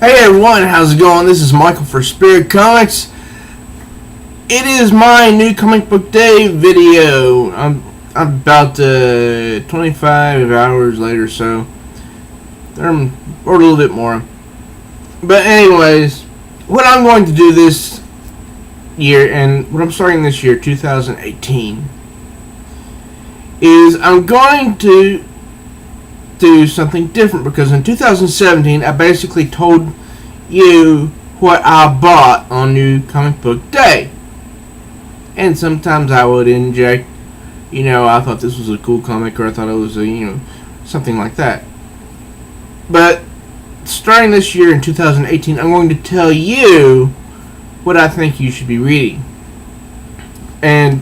Hey everyone, how's it going? This is Michael for Spirit Comics. It is my new comic book day video. I'm about 25 hours later, so or a little bit more. But anyways, what I'm going to do this year, and what I'm starting this year, 2018, is I'm going to do something different, because in 2017 I basically told you what I bought on New Comic Book Day, and sometimes I would inject, I thought this was a cool comic, or I thought it was something like that. But starting this year in 2018, I'm going to tell you what I think you should be reading. And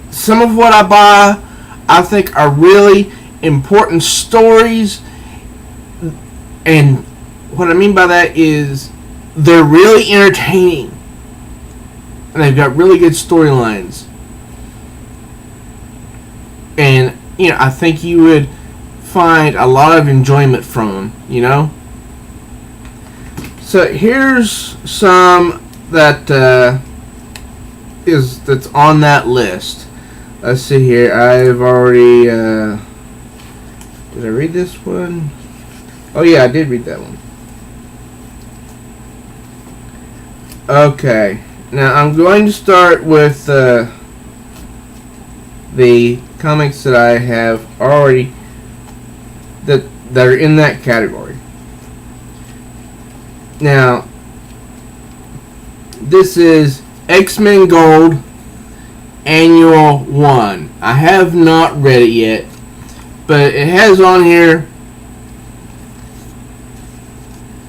some of what I buy I think are really important stories, and what I mean by that is they're really entertaining and they've got really good storylines, and I think you would find a lot of enjoyment from them. So here's some that's on that list. Let's see here. I've already did I read this one? Oh yeah, I did read that one. Okay, now I'm going to start with the comics that I have already that are in that category. Now, this is X-Men Gold Annual 1. I have not read it yet, but it has on here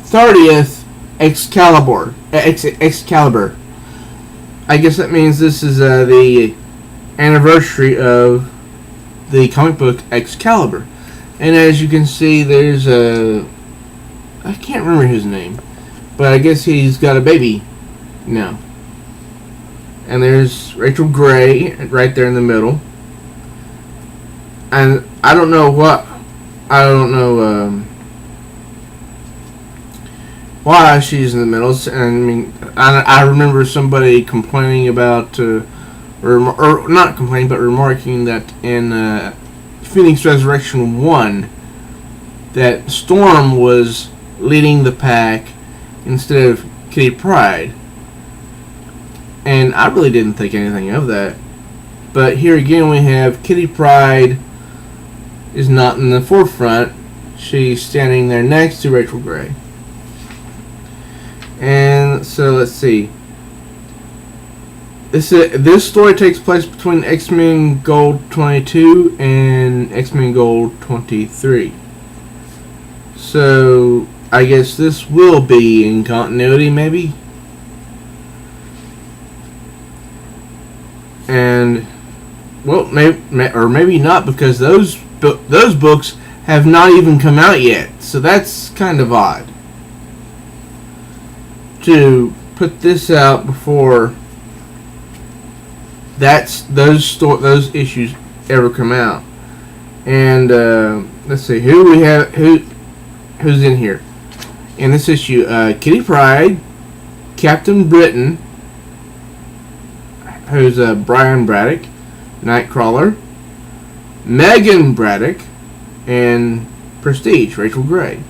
30th Excalibur. Excalibur. I guess that means this is the anniversary of the comic book Excalibur. And as you can see, there's I can't remember his name, but I guess he's got a baby now. And there's Rachel Gray right there in the middle. And I don't know why she's in the middle. And I remember somebody complaining about, or not complaining, but remarking that in Phoenix Resurrection 1, that Storm was leading the pack instead of Kitty Pryde. And I really didn't think anything of that. But here again we have Kitty Pryde is not in the forefront. She's standing there next to Rachel Gray. And so let's see. This story takes place between X-Men Gold 22 and X-Men Gold 23. So I guess this will be in continuity, maybe. And well, maybe not, because those books have not even come out yet. So that's kind of odd to put this out before those issues ever come out. And let's see who's in here in this issue. Kitty Pryde, Captain Britain, who's Brian Braddock, Nightcrawler, Megan Braddock, and Prestige, Rachel Gray.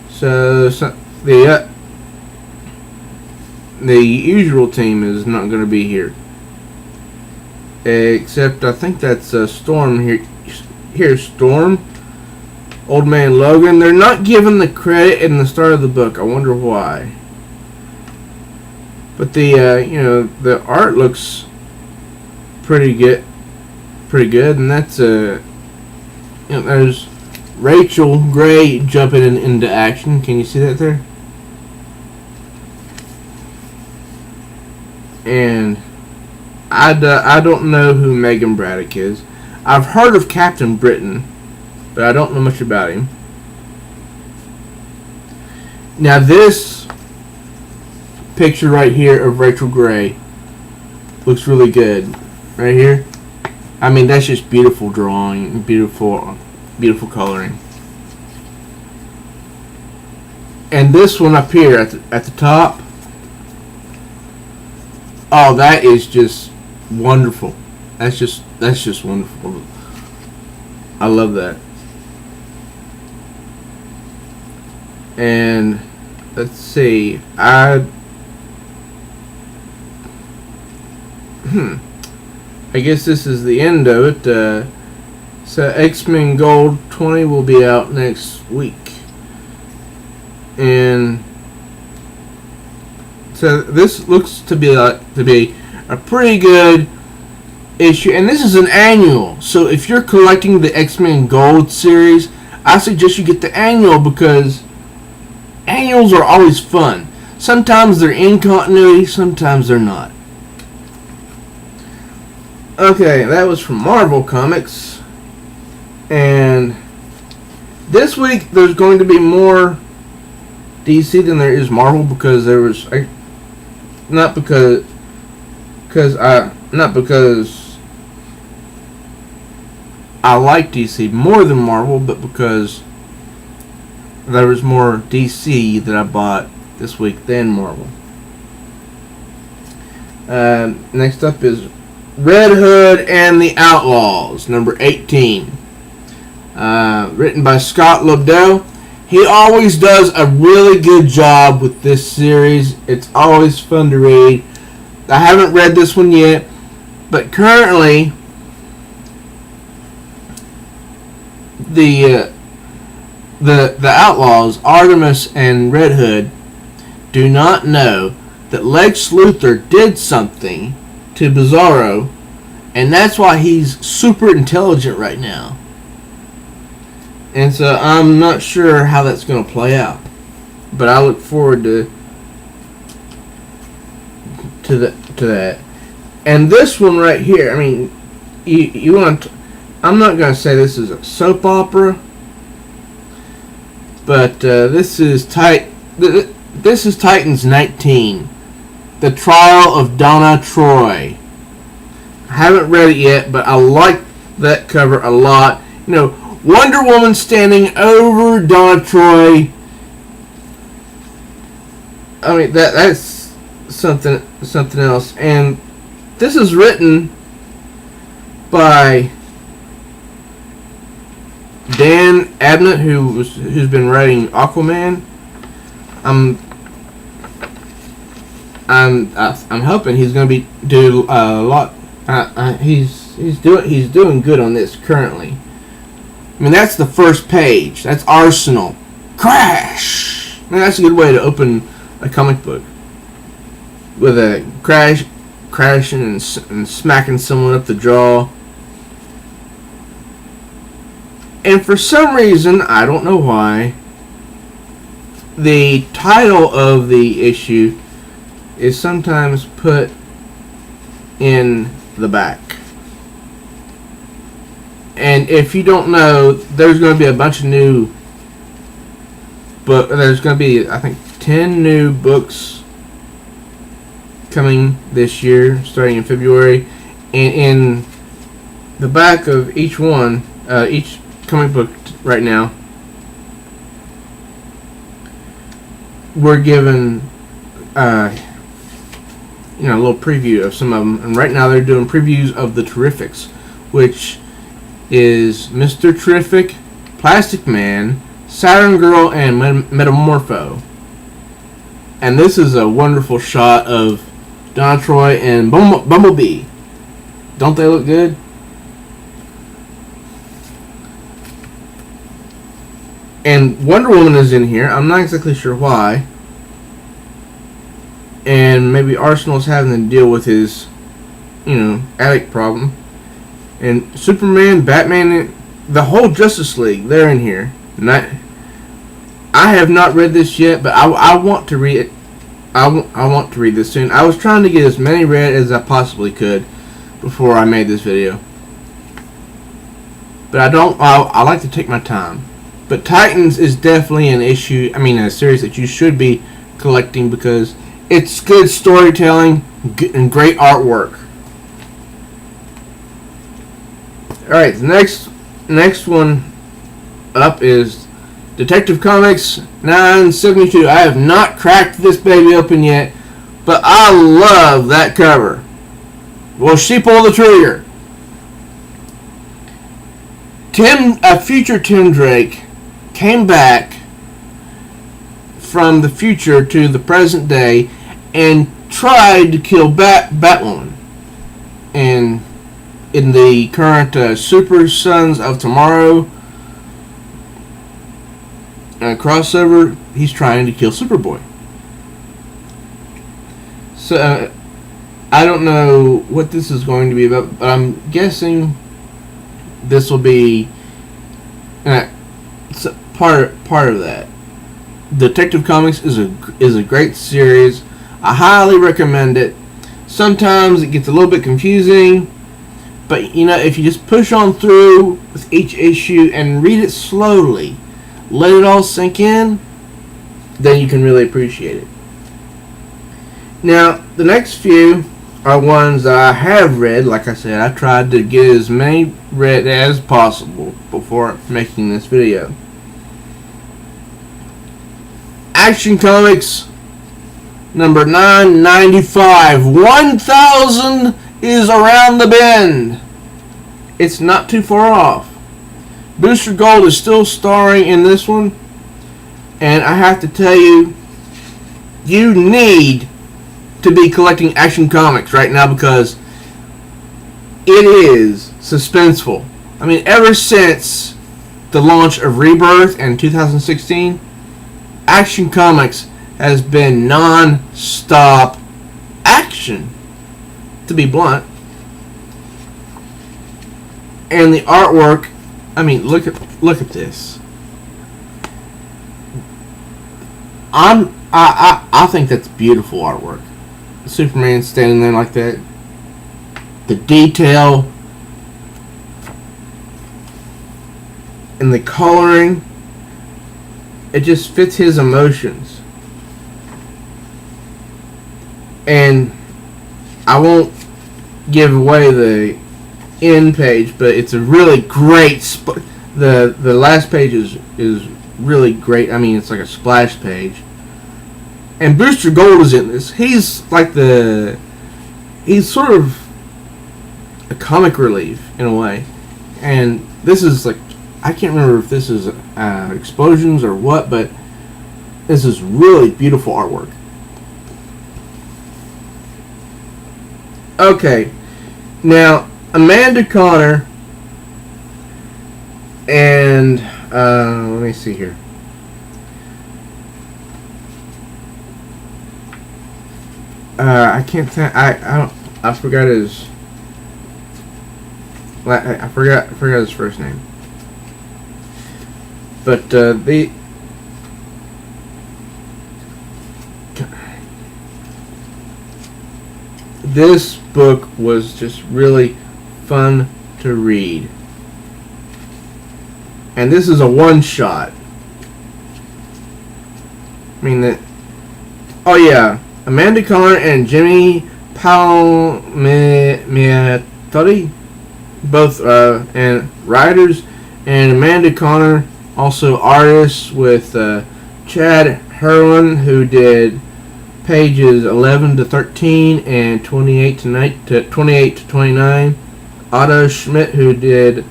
So the usual team is not going to be here, except I think that's Storm here. Here's Storm, Old Man Logan. They're not given the credit in the start of the book. I wonder why. But the art looks pretty good, and that's there's Rachel Gray jumping into action. Can you see that there? And I don't know who Megan Braddock is. I've heard of Captain Britain, but I don't know much about him. Now this picture right here of Rachel Gray looks really good. Right here. I mean, that's just beautiful drawing, beautiful coloring. And this one up here at the top, oh, that is just wonderful. That's just wonderful. I love that. And let's see, I guess this is the end of it. So X-Men Gold 20 will be out next week. And so this looks to be a pretty good issue, and this is an annual. So if you're collecting the X-Men Gold series, I suggest you get the annual, because annuals are always fun. Sometimes they're in continuity, sometimes they're not. Okay, that was from Marvel Comics. And this week there's going to be more DC than there is Marvel, because there was not because I like DC more than Marvel, but because there was more DC that I bought this week than Marvel. Next up is Red Hood and the Outlaws, number 18. Written by Scott Lobdell. He always does a really good job with this series. It's always fun to read. I haven't read this one yet, but currently the Outlaws, Artemis and Red Hood, do not know that Lex Luthor did something to Bizarro, and that's why he's super intelligent right now. And so I'm not sure how that's going to play out, but I look forward to that. And this one right here, I mean, you want to, I'm not going to say this is a soap opera, but this is Titans 19, The Trial of Donna Troy. I haven't read it yet, but I like that cover a lot. You know, Wonder Woman standing over Donna Troy. I mean, that's something else. And this is written by Dan Abnett, who's been writing Aquaman. I'm hoping he's going to be do a lot. He's doing good on this currently. I mean, that's the first page. That's Arsenal. Crash! I mean, that's a good way to open a comic book. With a crashing and smacking someone up the jaw. And for some reason, I don't know why, the title of the issue is sometimes put in the back. And if you don't know, there's going to be a bunch of new there's going to be, I think, 10 new books coming this year, starting in February. And in the back of each one, each comic book right now, we're given a little preview of some of them. And right now they're doing previews of the Terrifics, which is Mr. Terrific, Plastic Man, Saturn Girl, and Metamorpho. And this is a wonderful shot of Donna Troy and Bumblebee. Don't they look good? And Wonder Woman is in here. I'm not exactly sure why. And maybe Arsenal's having to deal with his, addict problem. And Superman, Batman, the whole Justice League, they're in here. And I have not read this yet, but I want to read it. I want to read this soon. I was trying to get as many read as I possibly could before I made this video. But I like to take my time. But Titans is definitely a series that you should be collecting, because it's good storytelling and great artwork. Alright, the next one up is Detective Comics 972. I have not cracked this baby open yet, but I love that cover. Will she pull the trigger? A future Tim Drake came back from the future to the present day and tried to kill Batwoman. And in the current Super Sons of Tomorrow crossover, he's trying to kill Superboy. So I don't know what this is going to be about, but I'm guessing this will be part of that. Detective Comics is a great series. I highly recommend it. Sometimes it gets a little bit confusing, but if you just push on through with each issue and read it slowly, let it all sink in, then you can really appreciate it. Now, the next few are ones that I have read. Like I said, I tried to get as many read as possible before making this video. Action Comics number 995. 1,000 is around the bend. It's not too far off. Booster Gold is still starring in this one, and I have to tell you, you need to be collecting Action Comics right now because it is suspenseful. I mean, ever since the launch of Rebirth in 2016, Action Comics has been non-stop action, to be blunt. And the artwork, I mean, look at this. I think that's beautiful artwork. Superman standing there like that. The detail and the coloring, it just fits his emotions. And I won't give away the end page, but it's a really great the last page is really great. I mean, it's like a splash page. And Booster Gold is in this. He's sort of a comic relief in a way. And this is like, I can't remember if this is explosions or what, but this is really beautiful artwork. Okay, now Amanda Connor and let me see here. I can't think. I forgot his. I forgot his first name. But this book was just really fun to read. And this is a one-shot. I mean, oh yeah, Amanda Connor and Jimmy Palmiotti, both and writers, and Amanda Connor also artists with Chad Herlin, who did pages 11 to 13 and 28 to 29. Otto Schmidt, who did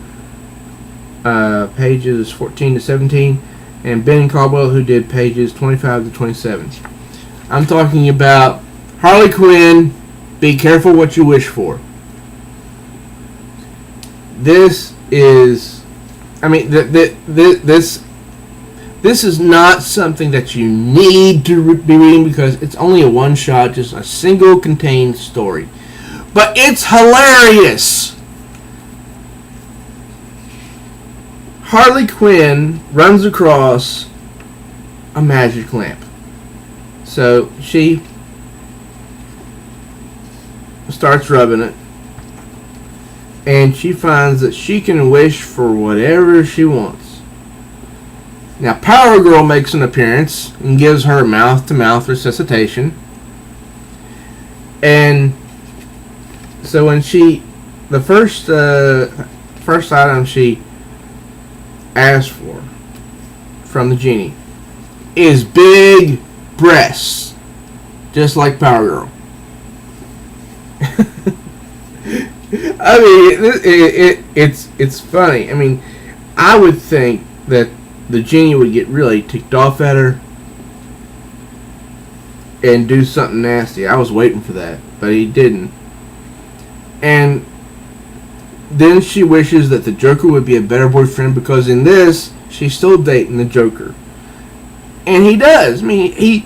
pages 14 to 17, and Ben Caldwell, who did pages 25 to 27. I'm talking about Harley Quinn, Be Careful What You Wish For. This is, I mean, this is not something that you need to be reading because it's only a one-shot, just a single contained story. But it's hilarious! Harley Quinn runs across a magic lamp. So she starts rubbing it, and she finds that she can wish for whatever she wants. Now, Power Girl makes an appearance and gives her mouth-to-mouth resuscitation. And so when the first item she asked from the genie is big breasts, just like Power Girl. I mean, it's funny. I mean, I would think that the genie would get really ticked off at her and do something nasty. I was waiting for that, but he didn't. And then she wishes that the Joker would be a better boyfriend, because in this, she's still dating the Joker. And he does. I mean, he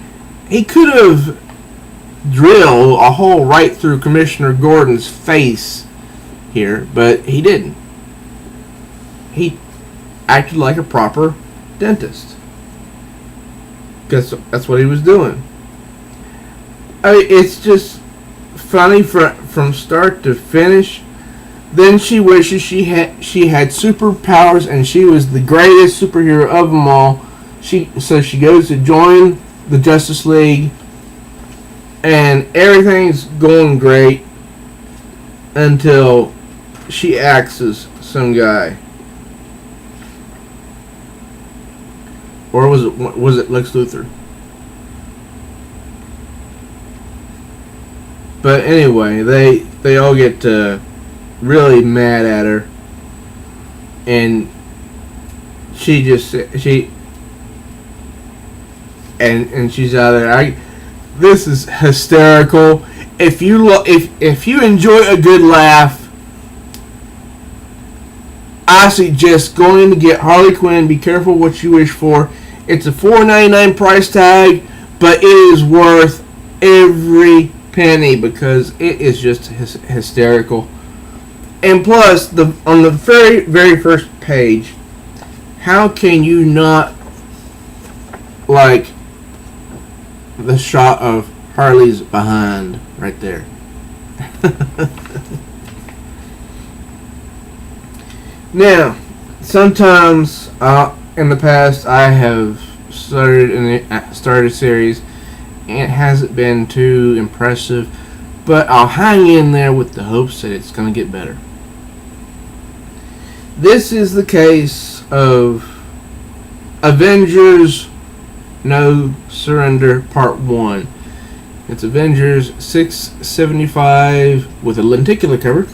could have drilled a hole right through Commissioner Gordon's face here, but he didn't. He acted like a proper dentist, because that's what he was doing. I mean, it's just funny from start to finish. Then she wishes she had superpowers and she was the greatest superhero of them all. So she goes to join the Justice League, and everything's going great until she axes some guy. Or was it Lex Luthor? But anyway, they all get really mad at her, and she's out there. This is hysterical. If you enjoy a good laugh, I suggest going to get Harley Quinn. Be careful what you wish for. It's a $4.99 price tag, but it is worth every penny because it is just hysterical. And plus, on the very, very first page, how can you not like the shot of Harley's behind right there? Now, sometimes in the past I have started a series and it hasn't been too impressive, but I'll hang in there with the hopes that it's going to get better. This is the case of Avengers No Surrender Part 1. It's Avengers 675 with a lenticular cover.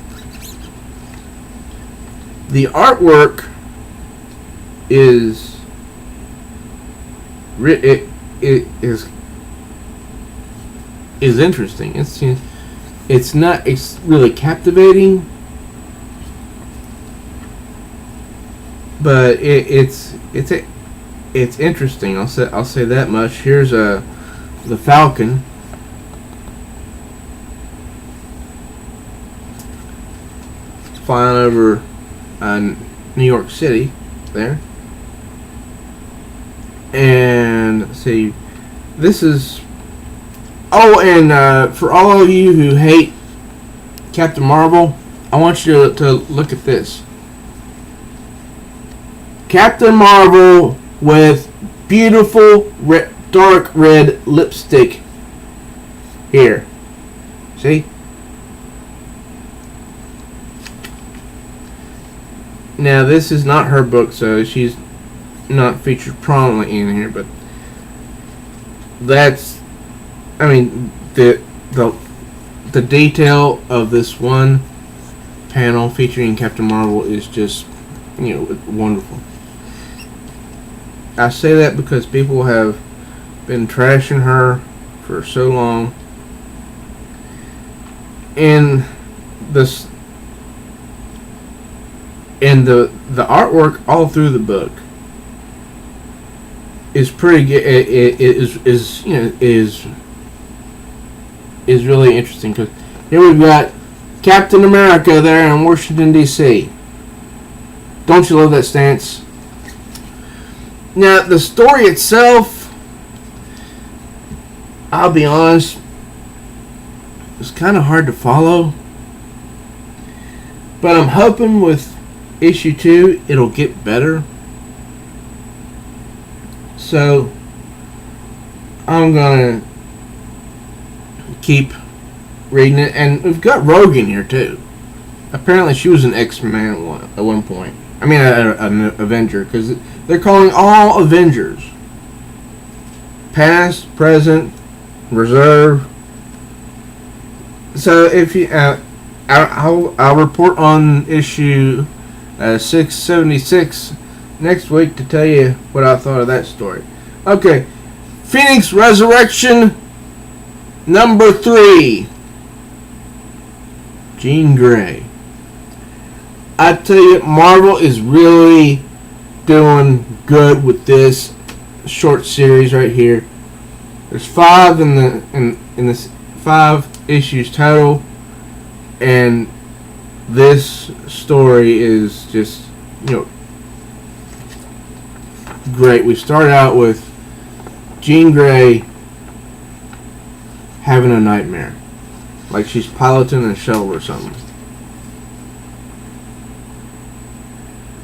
The artwork is interesting. It's not really captivating, but it's interesting. I'll say that much. Here's the Falcon. Flying over New York City there. And let's see, this is for all of you who hate Captain Marvel, I want you to look at this. Captain Marvel with beautiful dark red lipstick here. See? Now, this is not her book, so she's not featured prominently in here, but that's, I mean, the detail of this one panel featuring Captain Marvel is just, wonderful. I say that because people have been trashing her for so long, and the artwork all through the book is pretty good. It is really interesting, because here we've got Captain America there in Washington D.C. Don't you love that stance? Now, the story itself, I'll be honest, it's kind of hard to follow, but I'm hoping with issue 2 it'll get better. So I'm gonna keep reading it, and we've got Rogue in here too. Apparently she was an X-Man at one point. I mean, an Avenger, because they're calling all Avengers. Past, present, reserve. So if you, I'll report on issue 676 next week to tell you what I thought of that story. Okay, Phoenix Resurrection number 3. Jean Grey. I tell you, Marvel is really doing good with this short series right here. There's 5 in this 5 issues total, and this story is just, great. We start out with Jean Grey having a nightmare, like she's piloting a shuttle or something.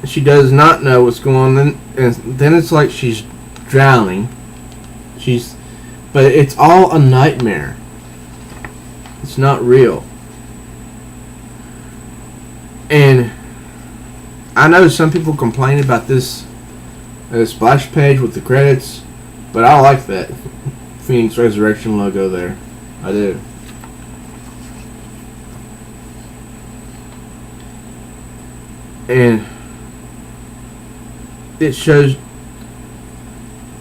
She does not know what's going on, and then it's like she's drowning. But it's all a nightmare. It's not real. And I know some people complain about this splash page with the credits, but I like that Phoenix Resurrection logo there. I do. And it shows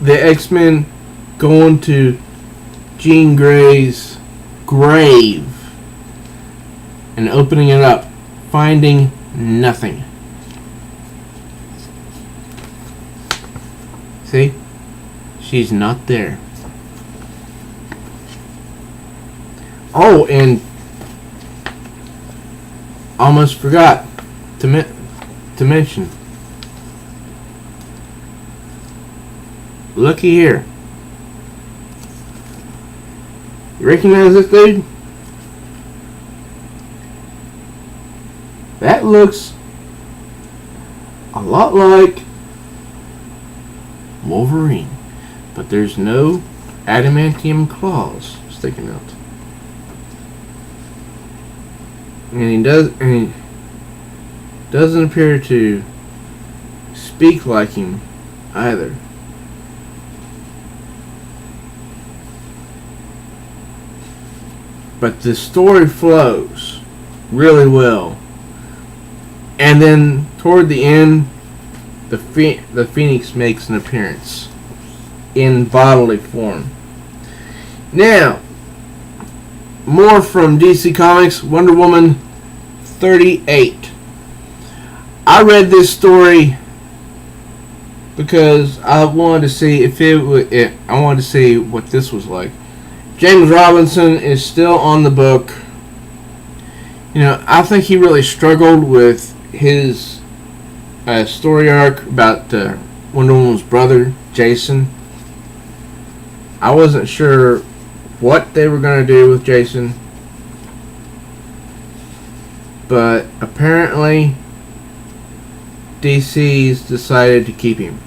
the X-Men going to Jean Grey's grave and opening it up, finding nothing. See? She's not there. Oh, and almost forgot to mention. Looky here. You recognize this dude? That looks a lot like Wolverine, but there's no adamantium claws sticking out. And he doesn't appear to speak like him either. But the story flows really well. And then toward the end, the Phoenix makes an appearance in bodily form. Now, more from DC Comics, Wonder Woman 38. I read this story because I wanted to see I wanted to see what this was like. James Robinson is still on the book. I think he really struggled with his story arc about Wonder Woman's brother, Jason. I wasn't sure what they were going to do with Jason, but apparently DC's decided to keep him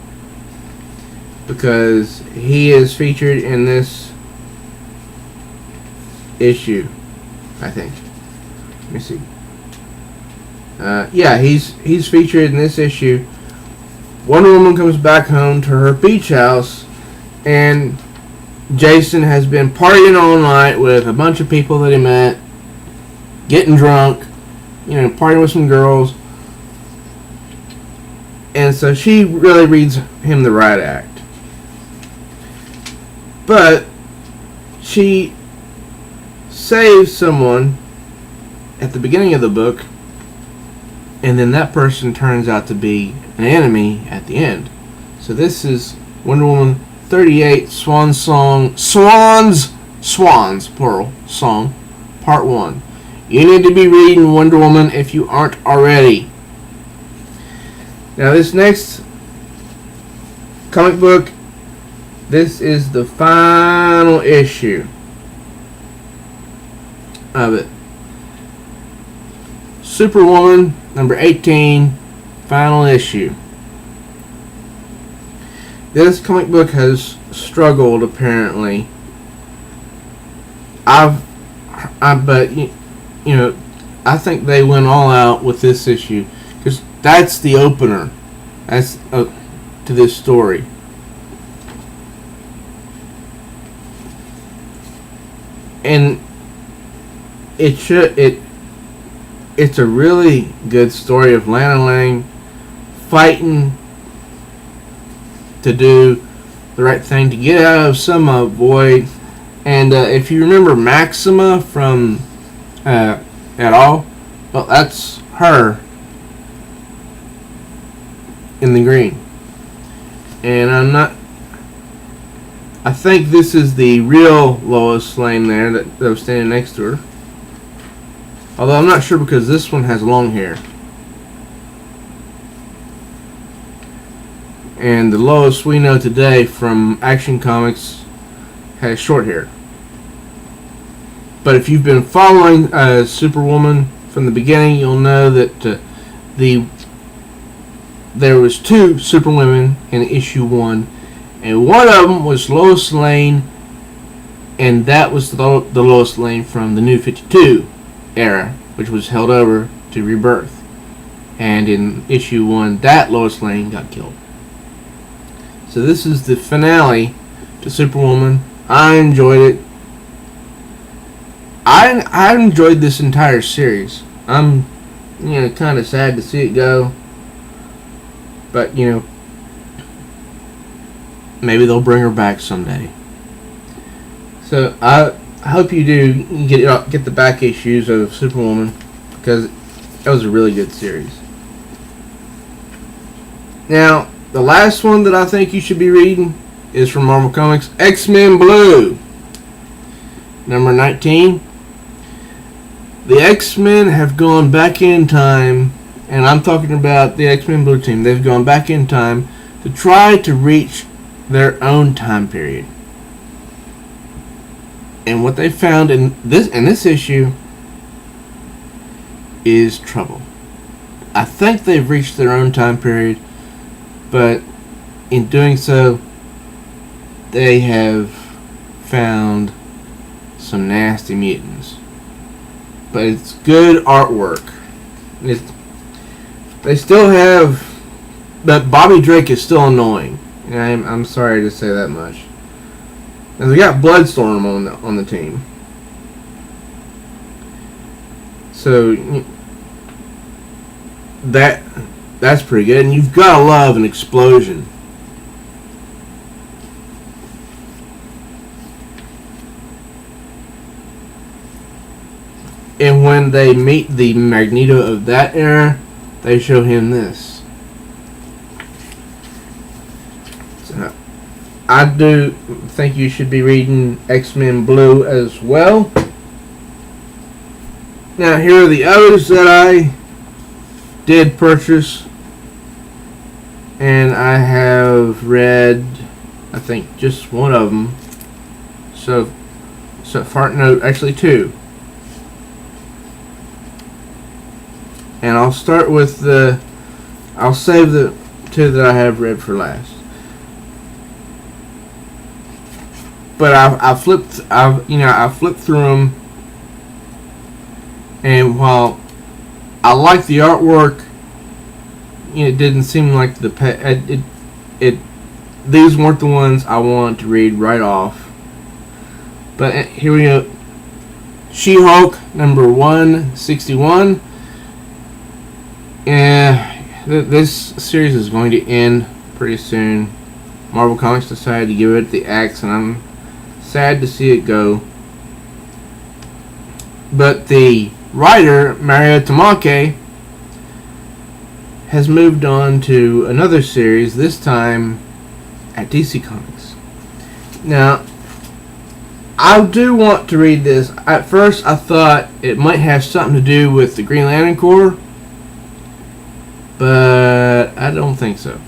because he is featured in this issue, I think. Let me see. Yeah, he's featured in this issue. Wonder Woman comes back home to her beach house, and Jason has been partying all night with a bunch of people that he met, getting drunk, partying with some girls, and so she really reads him the right act. But she saves someone at the beginning of the book, and then that person turns out to be an enemy at the end. So this is Wonder Woman 38 Swans, plural, song, part 1. You need to be reading Wonder Woman if you aren't already. Now this next comic book, this is the final issue of it. Superwoman number 18, final issue. This comic book has struggled apparently. But I think they went all out with this issue because That's the opener. That's to this story. And it's a really good story of Lana Lang fighting to do the right thing to get out of some void. And if you remember Maxima from at all, well, that's her in the green. And I think this is the real Lois Lane there that was standing next to her. Although I'm not sure because this one has long hair. And the Lois we know today from Action Comics has short hair. But if you've been following Superwoman from the beginning, you'll know that there was 2 Superwomen in issue 1, and one of them was Lois Lane, and that was the Lois Lane from the New 52 era, which was held over to Rebirth. And in issue 1, that Lois Lane got killed. So this is the finale to Superwoman. I enjoyed it. I enjoyed this entire series. I'm, kind of sad to see it go. But, maybe they'll bring her back someday. So I hope you do get the back issues of Superwoman, because that was a really good series. Now, the last one that I think you should be reading is from Marvel Comics, X-Men Blue, number 19. The X-Men have gone back in time, and I'm talking about the X-Men Blue team. They've gone back in time to try to reach their own time period. And what they found in this issue is trouble. I think they've reached their own time period, but in doing so, they have found some nasty mutants. But it's good artwork. They still have, but Bobby Drake is still annoying. And I'm sorry to say that much. And they got Bloodstorm on the team. So that's pretty good. And you've got to love an explosion. And when they meet the Magneto of that era, they show him this. So I do think you should be reading X-Men Blue as well. Now here are the others that I did purchase. And I have read, I think, just one of them. So far, no, actually 2. And I'll start with I'll save the 2 that I have read for last. But I flipped through them, and while I like the artwork, it didn't seem like these weren't the ones I wanted to read right off. But here we go. She-Hulk number 161. This series is going to end pretty soon. Marvel Comics decided to give it the axe, and I'm sad to see it go. But the writer, Mario Tamaki, has moved on to another series, this time at DC Comics. Now, I do want to read this. At first, I thought it might have something to do with the Green Lantern Corps, but I don't think so.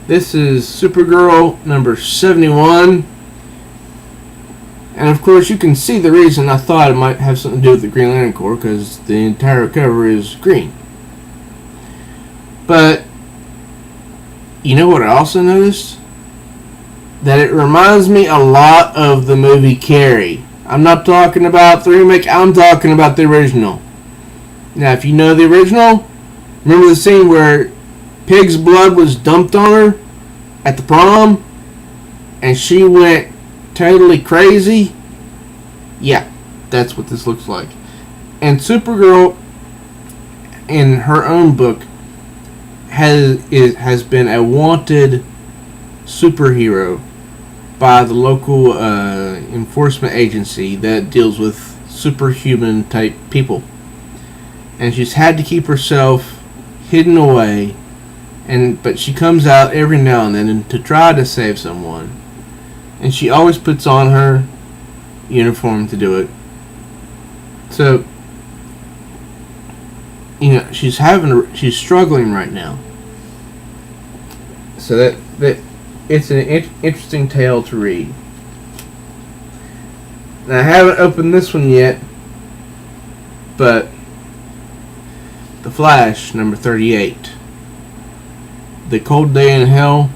This is Supergirl number 71. And of course, you can see the reason I thought it might have something to do with the Green Lantern Corps, because the entire cover is green. But, you know what I also noticed? That it reminds me a lot of the movie Carrie. I'm not talking about the remake, I'm talking about the original. Now, if you know the original, Remember the scene where pig's blood was dumped on her at the prom? And she went totally crazy? Yeah, that's what this looks like. And Supergirl, in her own book, has been a wanted superhero by the local enforcement agency that deals with superhuman type people. And she's had to keep herself hidden away, but she comes out every now and then to try to save someone. And she always puts on her uniform to do it. So, she's struggling right now. So that it's an interesting tale to read. Now, I haven't opened this one yet, but The Flash, number 38. The Cold Day in Hell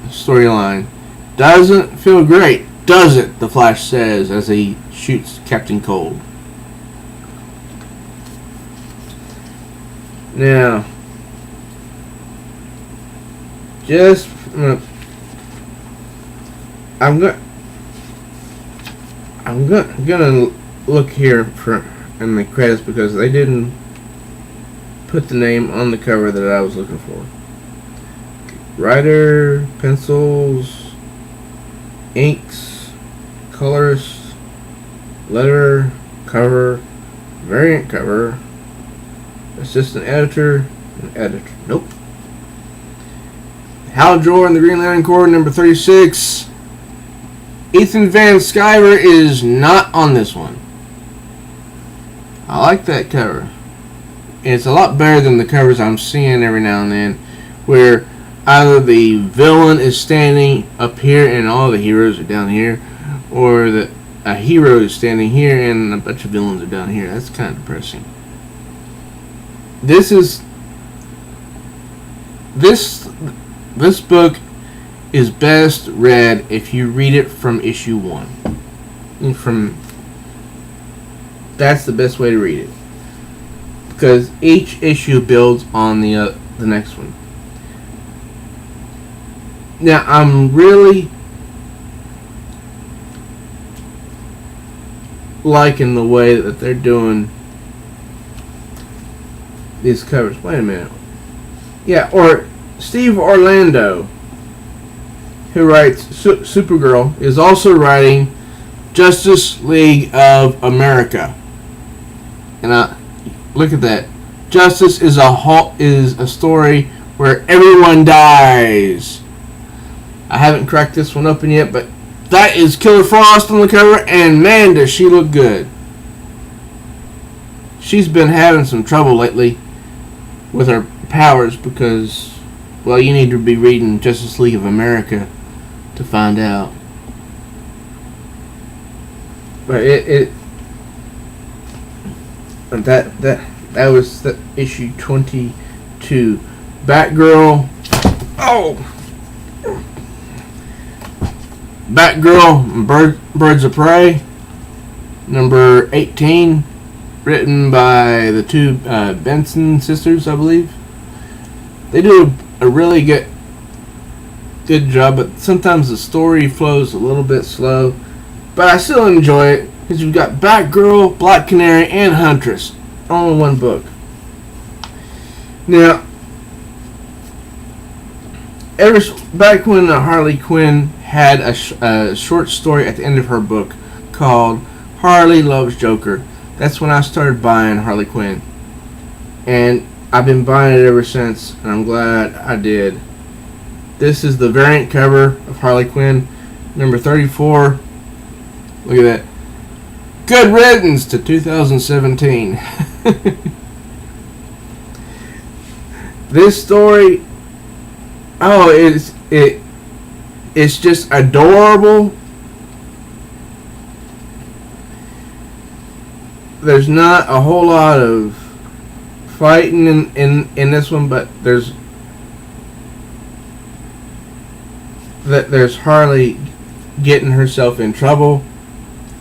storyline. Doesn't feel great, does it? The Flash says as he shoots Captain Cold. Now, I'm gonna look here in the credits because they didn't put the name on the cover that I was looking for. Writer, pencils, inks, colorist, letter, cover, variant cover, assistant editor, and editor. Nope. Hal Jordan and the Green Lantern Corps, number 36. Ethan Van Sciver is not on this one. I like that cover. It's a lot better than the covers I'm seeing every now and then, where either the villain is standing up here and all the heroes are down here, or a hero is standing here and a bunch of villains are down here. That's kind of depressing. This book is best read if you read it from issue 1. That's the best way to read it, because each issue builds on the next one. Now, I'm really liking the way that they're doing these covers. Wait a minute. Yeah, or Steve Orlando, who writes Supergirl, is also writing Justice League of America. And look at that. Justice is a story where everyone dies. I haven't cracked this one open yet, but that is Killer Frost on the cover, and man, does she look good. She's been having some trouble lately with her powers because, well, you need to be reading Justice League of America to find out. But that was the issue 22. Batgirl. Batgirl, Birds of Prey, number 18, written by the two Benson sisters, I believe. They do a really good job, but sometimes the story flows a little bit slow. But I still enjoy it because you've got Batgirl, Black Canary, and Huntress all in one book. Now, back when Harley Quinn had a short story at the end of her book called Harley Loves Joker, that's when I started buying Harley Quinn. And I've been buying it ever since, and I'm glad I did. This is the variant cover of Harley Quinn, number 34. Look at that. Good riddance to 2017. This story, it's just adorable. There's not a whole lot of fighting in this one, but there's Harley getting herself in trouble.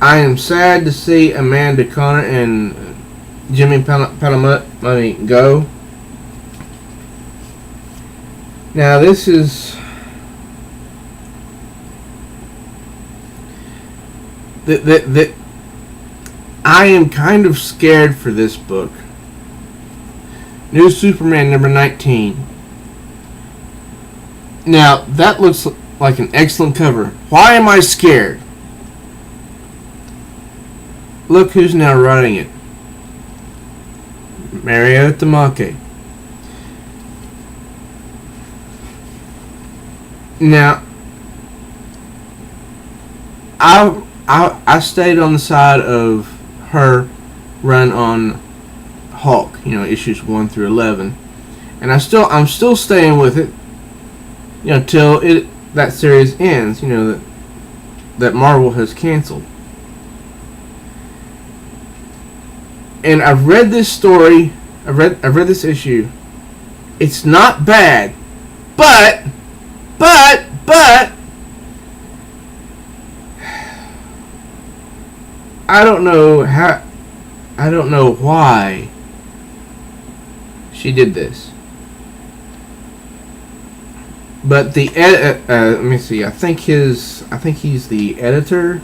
I am sad to see Amanda Connor and Jimmy Palmiotti go. Now this is the I am kind of scared for this book. New Superman number 19. Now that looks like an excellent cover. Why am I scared? Look who's now writing it. Mario Tamaki. Now, I stayed on the side of her run on Hulk, issues 1 through 11, and I'm still staying with it, till that series ends, that Marvel has canceled. And I've read this story. I've read this issue. It's not bad, but I don't know how. I don't know why she did this. But the let me see. I think he's the editor.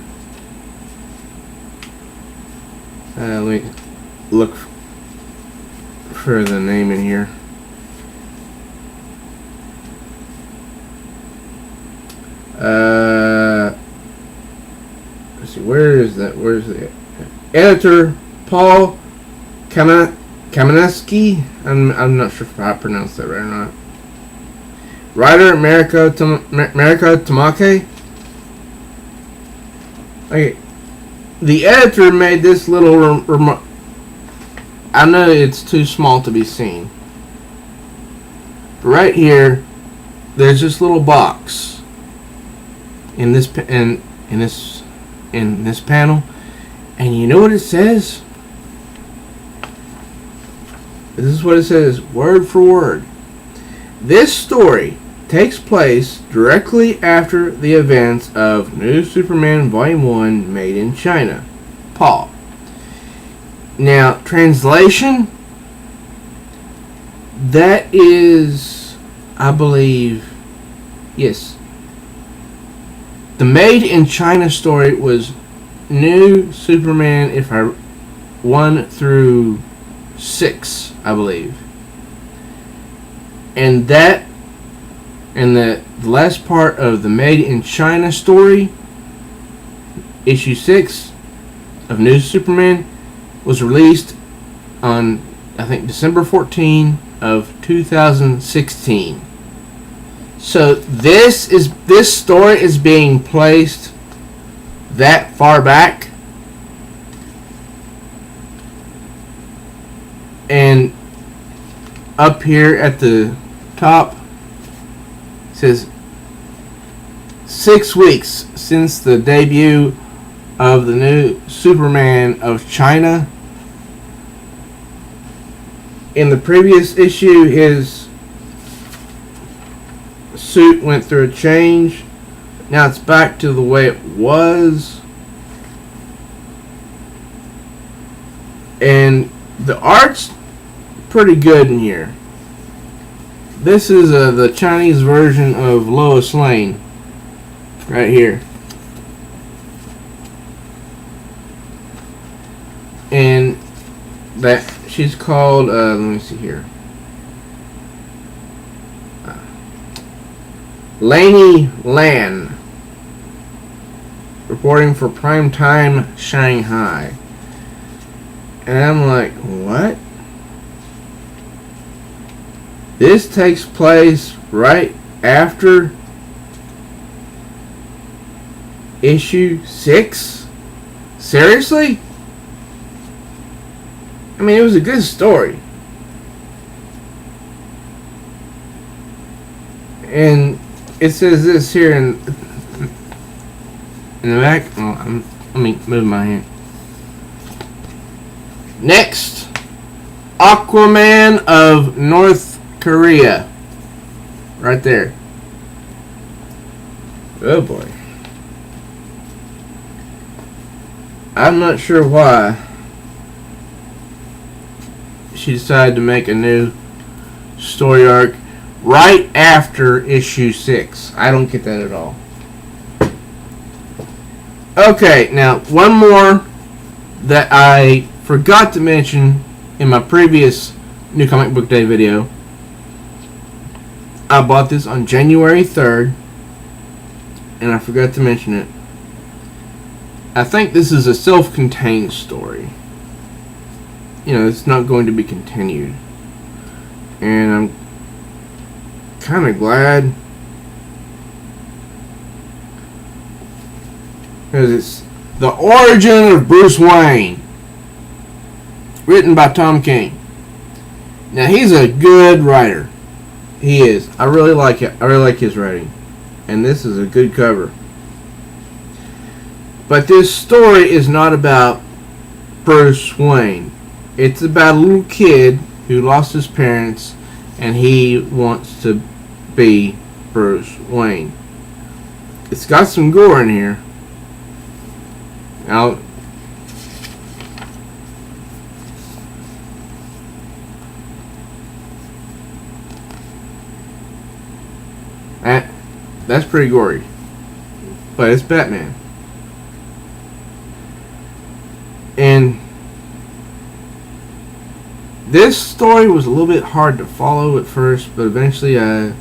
Let me look for the name in here. Let's see. Where's the editor? Paul Kamenetsky. I'm not sure if I pronounced that right or not. Writer Mariko Tamaki. Okay. The editor made this little remark. I know it's too small to be seen. But right here, there's this little box in this panel, and you know what it says? This is what it says, word for word. This story takes place directly after the events of New Superman Volume 1 made in China. Paul. Now, translation, that is, I believe, yes. The made in China story was New Superman, 1 through 6, I believe. And the last part of the Made in China story, issue 6 of New Superman, was released on, I think, December 14 of 2016. So this story is being placed that far back, and up here at the top it says 6 weeks since the debut of the New Superman of China. In the previous issue, his suit went through a change. Now it's back to the way it was. And the art's pretty good in here. This is the Chinese version of Lois Lane. Right here. And that she's called, let me see here. Lainey Lan, reporting for Primetime Shanghai. And I'm like, what? This takes place right after issue 6? Seriously? I mean, it was a good story. And it says this here in the back. Oh, let me move my hand. Next, Aquaman of North Korea. Right there. Oh boy. I'm not sure why she decided to make a new story arc right after issue 6. I don't get that at all. Okay, now one more that I forgot to mention in my previous New Comic Book Day video. I bought this on January 3rd, and I forgot to mention it. I think this is a self-contained story. You know, it's not going to be continued. And I'm kind of glad, because it's The Origin of Bruce Wayne, written by Tom King. Now, he's a good writer. He is. I really like it. I really like his writing. And this is a good cover. But this story is not about Bruce Wayne. It's about a little kid who lost his parents, and he wants to be Bruce Wayne. It's got some gore in here. Now, that's pretty gory, but it's Batman. And this story was a little bit hard to follow at first, but eventually I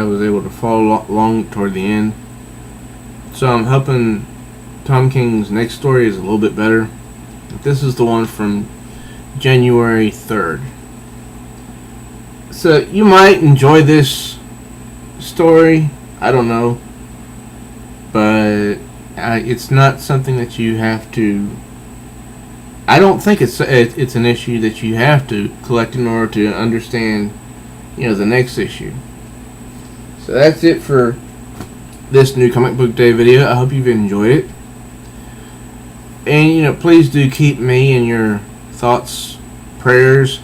was able to follow along toward the end. So I'm hoping Tom King's next story is a little bit better. This is the one from January 3rd. So you might enjoy this story. I don't know. But it's not something that you have to... I don't think it's an issue that you have to collect in order to understand, you know, the next issue. So that's it for this New Comic Book Day video. I hope you've enjoyed it. And, you know, please do keep me in your thoughts, prayers,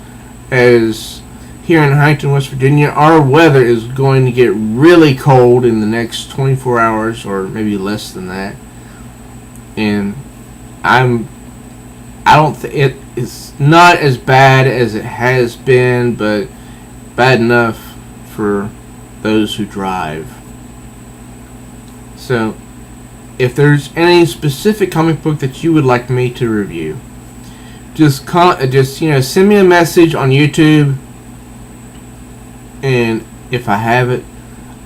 as here in Huntington, West Virginia, our weather is going to get really cold in the next 24 hours, or maybe less than that. And it's not as bad as it has been, but bad enough for those who drive. So, if there's any specific comic book that you would like me to review, just send me a message on YouTube, and if I have it,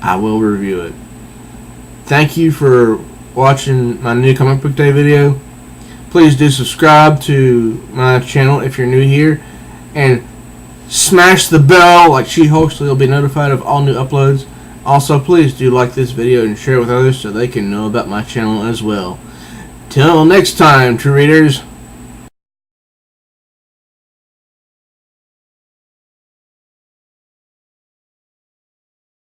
I will review it. Thank you for watching my New Comic Book Day video. Please do subscribe to my channel if you're new here, and smash the bell like She-Hulk so you'll be notified of all new uploads. Also, please do like this video and share it with others so they can know about my channel as well. Till next time, true readers.